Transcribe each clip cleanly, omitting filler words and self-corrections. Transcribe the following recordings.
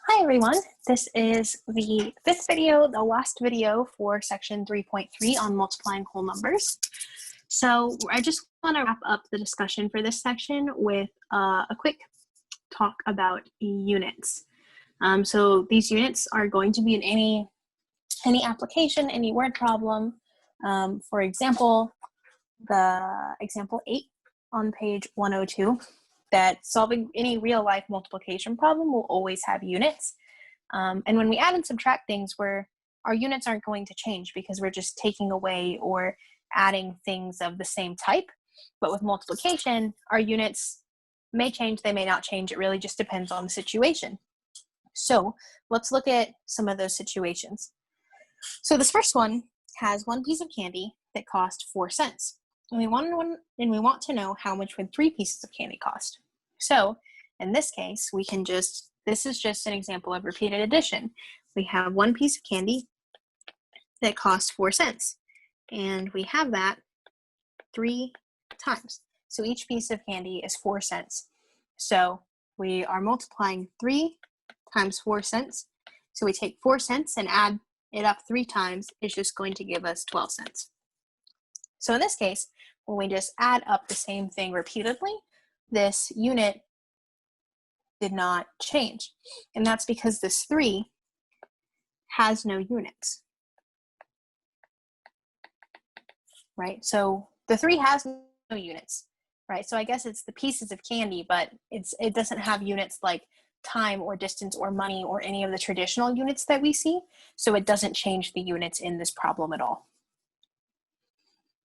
Hi everyone, this is the fifth video, the last video for section 3.3 on multiplying whole numbers. So I just want to wrap up the discussion for this section with a quick talk about units. So these units are going to be in any application, any word problem. For example, the example 8 on page 102, that solving any real life multiplication problem will always have units. And when we add and subtract things, our units aren't going to change because we're just taking away or adding things of the same type. But with multiplication, our units may change, they may not change. It really just depends on the situation. So let's look at some of those situations. So this first one has one piece of candy that cost 4 cents. And we want to know how much would 3 pieces of candy cost. So in this case, this is just an example of repeated addition. We have one piece of candy that costs 4 cents, and we have that 3 times. So each piece of candy is 4 cents. So we are multiplying 3 times 4 cents. So we take 4 cents and add it up 3 times. It's just going to give us 12 cents. So in this case, when we just add up the same thing repeatedly, this unit did not change. And that's because this 3 has no units, right? So the 3 has no units, right? So I guess it's the pieces of candy, but it doesn't have units like time or distance or money or any of the traditional units that we see. So it doesn't change the units in this problem at all.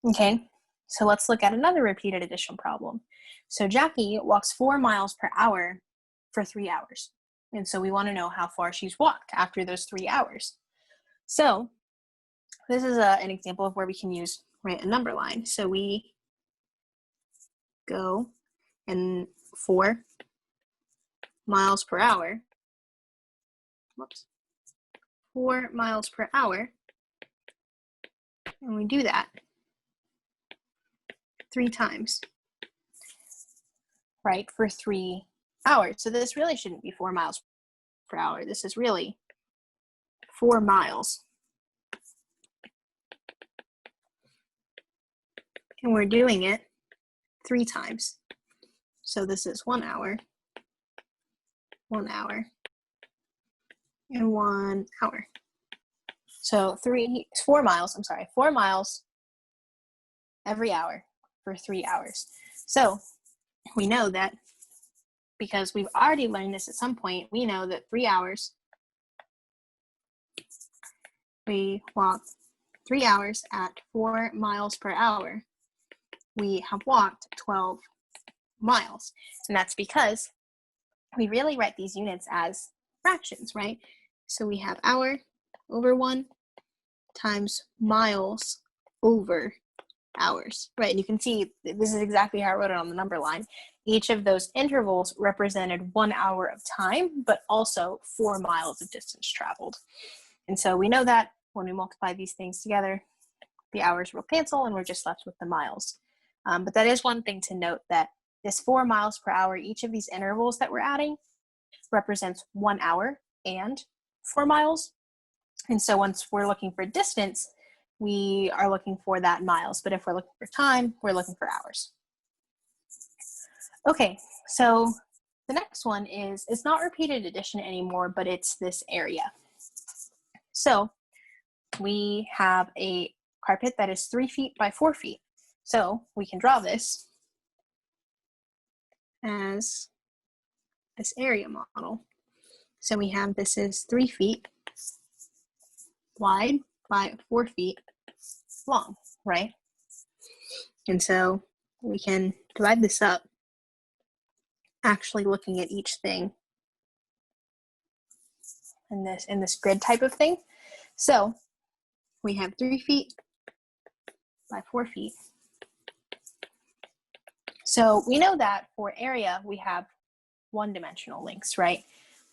Okay, so let's look at another repeated addition problem. So Jackie walks 4 miles per hour for 3 hours. And so we want to know how far she's walked after those 3 hours. So this is an example of where we can use a number line. So we go and 4 miles per hour, 4 miles per hour, and we do that 3 times, right, for 3 hours. So this really shouldn't be 4 miles per hour. This is really 4 miles. And we're doing it 3 times. So this is 1 hour, 1 hour, and 1 hour. So 4 miles every hour for 3 hours. So we know that because we've already learned this at some point, we know that 3 hours, we walk 3 hours at 4 miles per hour. We have walked 12 miles. And that's because we really write these units as fractions, right? So we have hour over 1 times miles over hours, right? And you can see this is exactly how I wrote it on the number line. Each of those intervals represented 1 hour of time, but also 4 miles of distance traveled. And so we know that when we multiply these things together, the hours will cancel and we're just left with the miles. But that is one thing to note, that this 4 miles per hour, each of these intervals that we're adding represents 1 hour and 4 miles. And so once we're looking for distance, we are looking for that miles. But if we're looking for time, we're looking for hours. Okay, so the next one is, it's not repeated addition anymore, but it's this area. So we have a carpet that is 3 feet by 4 feet. So we can draw this as this area model. So we have, this is 3 feet wide by 4 feet long, right? And so we can divide this up, actually looking at each thing in this grid type of thing. So we have 3 feet by 4 feet. So we know that for area, we have one-dimensional lengths, right?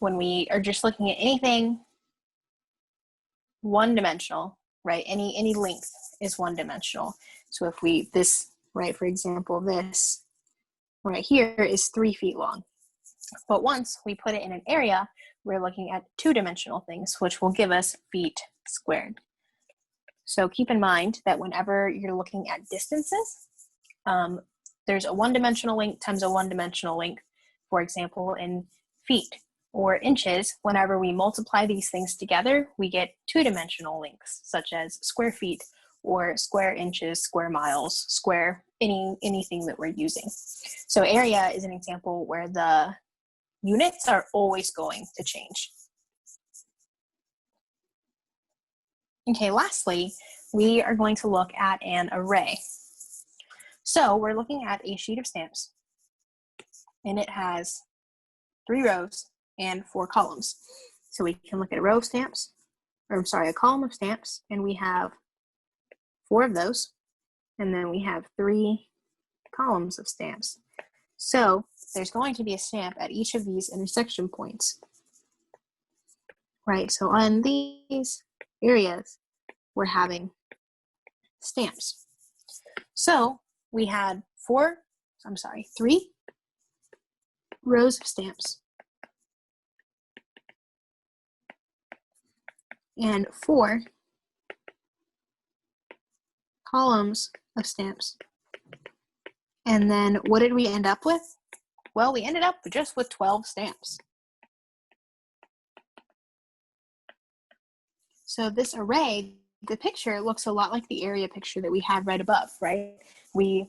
When we are just looking at anything one-dimensional, right? Any length is one-dimensional. So if this, right, for example, this right here is 3 feet long. But once we put it in an area, we're looking at two-dimensional things, which will give us feet squared. So keep in mind that whenever you're looking at distances, there's a one-dimensional length times a one-dimensional length. For example, in feet or inches, whenever we multiply these things together, we get two-dimensional lengths, such as square feet or square inches, square miles, square anything that we're using. So area is an example where the units are always going to change. Okay, lastly, we are going to look at an array. So we're looking at a sheet of stamps, and it has 3 rows and 4 columns. So we can look at a row of stamps, or I'm sorry, a column of stamps, and we have 4 of those, and then we have 3 columns of stamps. So there's going to be a stamp at each of these intersection points, right? So on these areas, we're having stamps. So we had 3 rows of stamps and 4 columns of stamps. And then what did we end up with? Well, we ended up just with 12 stamps. So this array, the picture looks a lot like the area picture that we had right above, right? We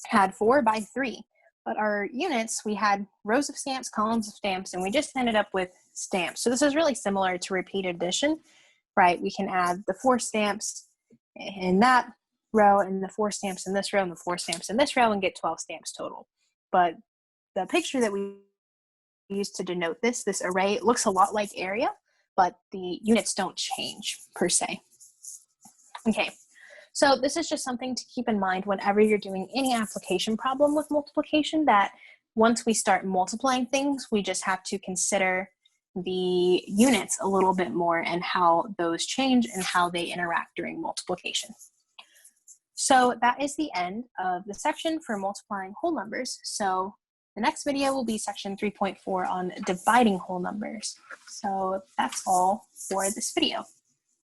had 4 by 3, but our units, we had rows of stamps, columns of stamps, and we just ended up with stamps. So this is really similar to repeated addition, right? We can add the 4 stamps in that row and the 4 stamps in this row and the 4 stamps in this row and get 12 stamps total. But the picture that we use to denote this array looks a lot like area, but the units don't change per se. Okay, so this is just something to keep in mind whenever you're doing any application problem with multiplication, that once we start multiplying things, we just have to consider the units a little bit more and how those change and how they interact during multiplication. So that is the end of the section for multiplying whole numbers. So the next video will be section 3.4 on dividing whole numbers. So that's all for this video.